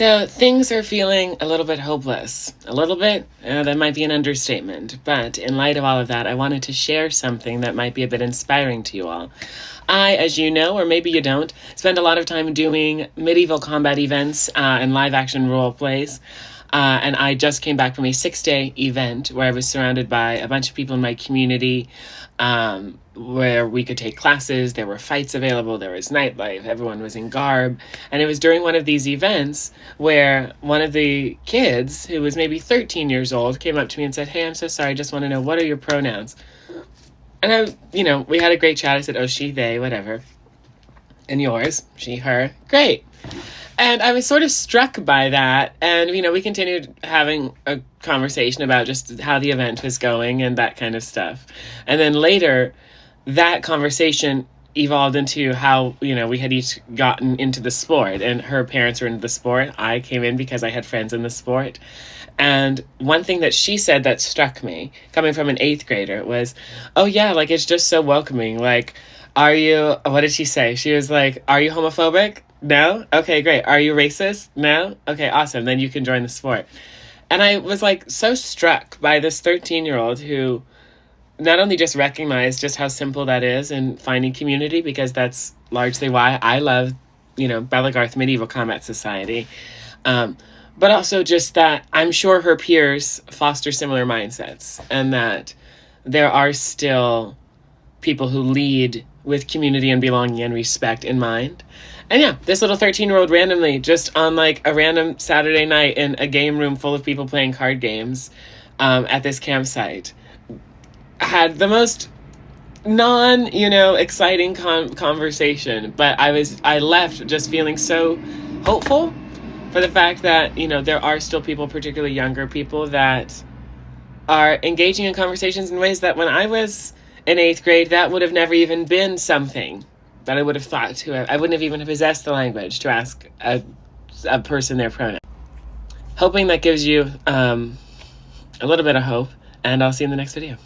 So things are feeling a little bit hopeless. A little bit? That might be an understatement. But in light of all of that, I wanted to share something that might be a bit inspiring to you all. I, as you know, or maybe you don't, spend a lot of time doing medieval combat events and live action role plays. And I just came back from a 6-day event where I was surrounded by a bunch of people in my community, where we could take classes. There were fights available. There was nightlife. Everyone was in garb. And it was during one of these events where one of the kids, who was maybe 13 years old, came up to me and said, "Hey, I'm so sorry. I just want to know, what are your pronouns?" And we had a great chat. I said, "Oh, she, they, whatever." "And yours?" "She, her." "Great." And I was sort of struck by that. And, we continued having a conversation about just how the event was going and that kind of stuff. And then later, that conversation evolved into how, we had each gotten into the sport. And her parents were into the sport. I came in because I had friends in the sport. And one thing that she said that struck me, coming from an 8th grader, was, "Oh, yeah, it's just so welcoming. What did she say? She was like, are you homophobic? No? Okay, great. Are you racist? No? Okay, awesome. Then you can join the sport." And I was so struck by this 13-year-old who not only just recognized just how simple that is in finding community, because that's largely why I love, Belagarth Medieval Combat Society, but also just that I'm sure her peers foster similar mindsets, and that there are still people who lead with community and belonging and respect in mind. And yeah, this little 13-year-old randomly, just on a random Saturday night in a game room full of people playing card games at this campsite, had the most exciting conversation. But I left just feeling so hopeful for the fact that, there are still people, particularly younger people, that are engaging in conversations in ways that when I was in 8th grade, that would have never even been something that I would have thought to have. I wouldn't have even possessed the language to ask a person their pronoun. Hoping that gives you a little bit of hope, and I'll see you in the next video.